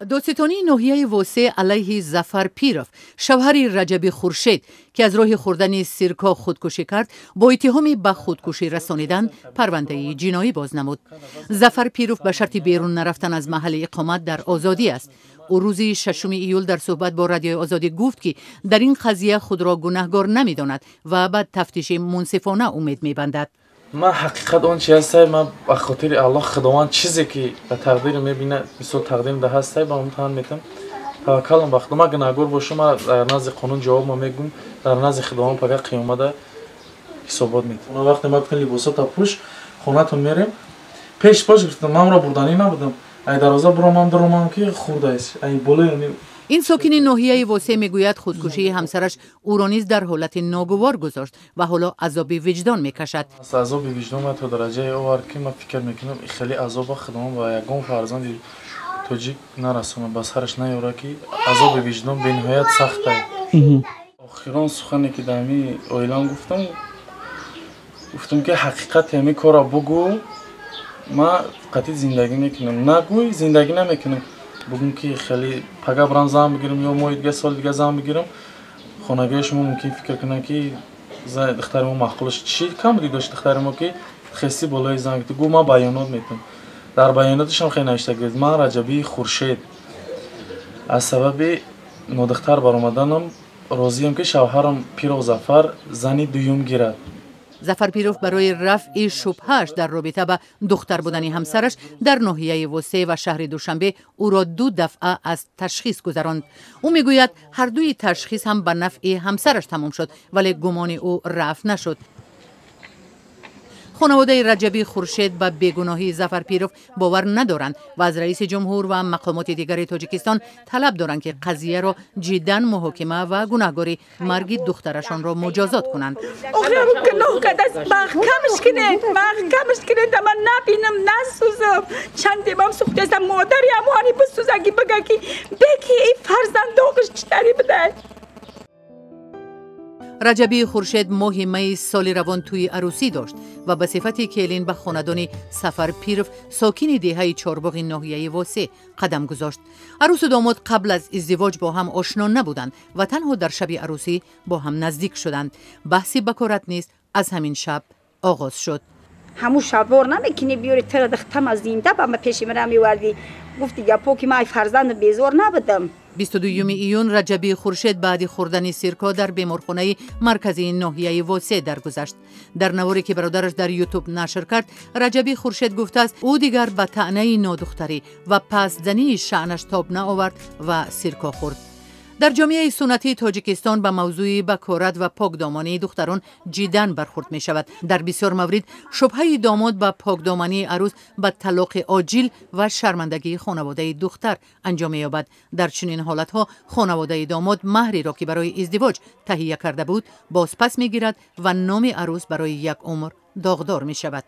دادستانی ناحیه واسه علیه ظفر پیروف شوهر رجبی خورشید که از راه خوردن سیرکا خودکشی کرد با اتهامی به خودکشی رسانیدن پرونده جنایی باز نمود. ظفر پیروف به شرط بیرون نرفتن از محل اقامت در آزادی است. او روز 6 ایول در صحبت با رادیو آزادی گفت که در این قضیه خود را گناهکار نمی‌داند و به تفتیش منصفانه امید می‌بندد. ما حقیقت اون چی هست ما به خاطر الله خداوند چیزی که به تقدیر میبینه مثل تقدیر ده هست با اون تن میتم توکلم به خدا. ما گناهکار باشم در نزد قانون جواب ما میگم در نزد خداوند پگاه قیامت حسابات میتم. وقتی ما گفتن لباسات پوش خونه‌تون میریم پیش باش گفتم من را بردانی نبودم ای دروازه برام درام که خورده است ای بالا. این ساکن ناحیه واسه میگوید خودکشی همسرش او را نیز در حالت ناگوار گذاشت و حالا عذاب وجدان میکشد. عذاب وجدان ما تا درجه اوار که ما فکر میکنم خیلی عذاب خداوند با یگان فرزند توجیک نرسونه با سرش نیاره که عذاب وجدان به نهایت سخته. آخران سخنی که دمی اعلان گفتم که حقیقت همین کارا بگو ما قطعی زندگی میکنم نگوی زندگی نمیکنم بگم که خیلی پگاه برام زام بگیرم یا ماه دیگه سال دیگه زام بگیرم خانگی شما ممکن فکر کنن که دختر ما معقولش چی کم داشت دختر ما که خیلی بالای زنگ تو گو ما بیانات میتونم در بیاناتش هم خیلی نوشته بود من رجبی خورشید از سبب نودختر برآمدنم راضیم که شوهرم پیرو ظفر زنی دوم گیرد. ظفر پیروف برای رفع شبهه‌اش در رابطه با دختر بودن همسرش در ناحیه واسه و شهر دوشنبه او را 2 دفعه از تشخیص گذراند. او میگوید هر دوی تشخیص هم به نفع همسرش تمام شد ولی گمان او رفع نشد. خانواده رجبی خورشید به بیگناهی ظفر پیروف باور ندارند و از رئیس جمهور و مقامات دیگر تاجیکستان طلب دارند که قضیه را جداً محاکمه و گناهکاری مرگ دخترشان را مجازات کنند. محکمش کنید من نبینم نسوزم چند امام سوخته از مادری اموانی بسوزگی بگه که بکی ای فرزند داغش چطوری بده. رجبی خورشید ماه می سال روان توی عروسی داشت و به صفت کلین به خاندان ظفر پیروف ساکن دهه چارباغ ناحیه واسه قدم گذاشت. عروس و داماد قبل از ازدواج با هم آشنا نبودند و تنها در شب عروسی با هم نزدیک شدند. بحثی بکارت نیست از همین شب آغاز شد. همون شبوار نمیکنی بیاری تر دختم از زنده با ما پیش مرا میوردی گفتی گپو که من فرزند بیزار نبودم. 22 ایون رجبی خورشید بعد خوردن سیرکا در بیمارخانه مرکزی ناحیه واسه درگذشت. در نواری که برادرش در یوتیوب نشر کرد رجبی خورشید گفته است او دیگر به طعنه نادختری و پس زنی شأنش تاب نآورد و سیرکا خورد. در جامعه سنتی تاجیکستان به موضوع بکارت و پاکدامانی دختران جداً برخورد می شود. در بسیار مورد شبهه داماد به پاکدامانی عروس به طلاق عاجل و شرمندگی خانواده دختر انجام می یابد. در چنین حالتها خانواده داماد مهری را که برای ازدواج تهیه کرده بود بازپس می گیرد و نام عروس برای یک عمر داغدار می شود.